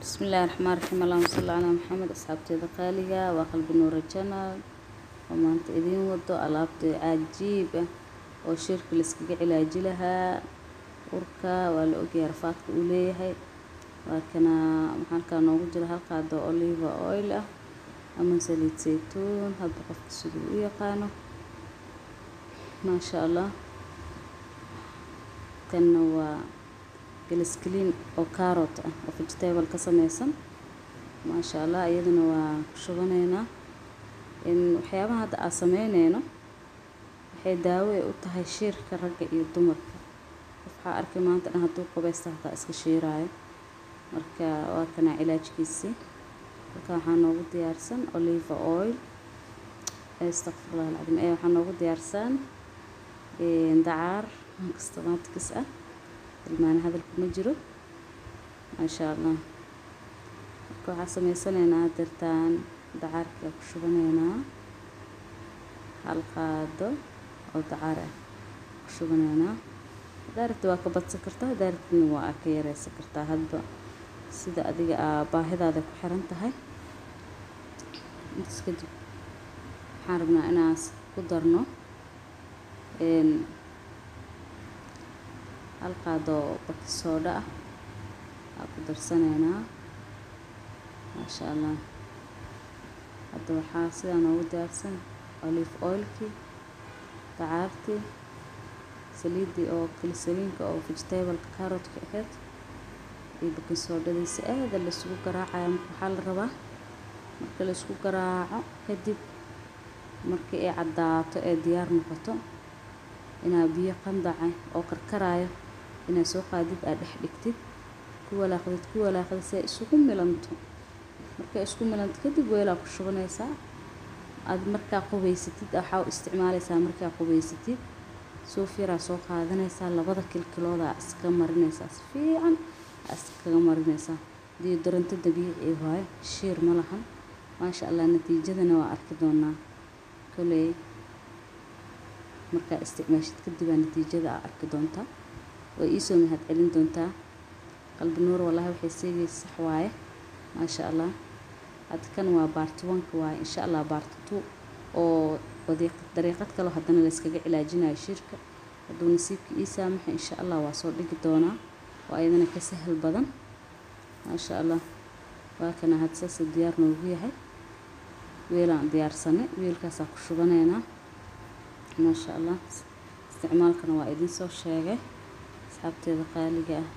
بسم الله الرحمن الرحيم. اللهم صل على محمد. أصحابتي قالية وقلب نور الجنة وما أنت إذين ودو ألابتي عجيبة وشرك لسكي علاج لها وركا والأوجي رفاتك أوليها وكنا محل كانوا وجد لها القادة أوليفا أويلا أمن سليت زيتون هاد بقفت سدوية قانو ما شاء الله كانوا جلسكلين أو كاروت أو فيجيتابل كسميسن ما شاء الله أيضنا وشغنينا إن وحيابها هذا أسمينينه وحي داوي وتهي شير كرجع يدمر وفح أركي ما أنت أنا هتوقع بس هذا إسك شيراي مركا وكنا علاج كيسي وكان حنوجد ديارسن أوليفا أويل استغفر الله العظيم أيه حنوجد ديارسن دعار كستمات كسأ المعنى هذا المجرو ما شاء الله كو حسمي سنينا درتان دعارك كشغنينا halqaado oo dacar ah ku shubanayna daarta waa ka badsan kartaa daartuna waa ka yareysan kartaa hadba sida adiga baahidaada ku xiran tahay iska dib waxaan rabnaa inaan ku darno halqaado baking soda ah ku darsanayna ma sha Allah hadda waxaa sidaan ugu diyaarsan olive oil دعارتي سليدي أو كلسلينك أو vegetable كاروت كأكد يبقى صودا دي هذا اللي سوق راعة محل ربا مركل اللي سوق راعة كدب مركي عدات ديار نقطة إنها بيه قندعة أو كركراية إنها سوق دب أدح دكتب كولا أخذت سوق ملنتو مركي سوق ملنت كدب ولا كشغنة ساعة aad markaa qubaysatid waxa u isticmaalaysaa markaa qubaysatid soo fiira soo qaadanaysaa labada kilkilooda iska marinaysaa si fiican iska marinaysaa deodorant dabiici ah sheer ma lahan ma sha Allah natiijadana waa arki doonaa kulay markaa isticmaashid kadib natiijada arki doontaa way ii soo mahad celin doontaa qalbi nuur wallahi waxay siiyay sax waaye ma sha Allah adkan waa part 1 waa insha Allah part 2 oo dariiqad kale hadana la iskaga cilaajinayo shirka haduu nasiibka ii saamaxay insha Allah waa soo dhigi doona waa ayadana ka sahal badan ma sha Allah waa kana hadsaas diyaar noogu yahay weelaan diyaarsanay weelkaas ku shubanayna ma sha Allah isticmaalkana waa idin soo sheegay asxaabteeda qaaliga ah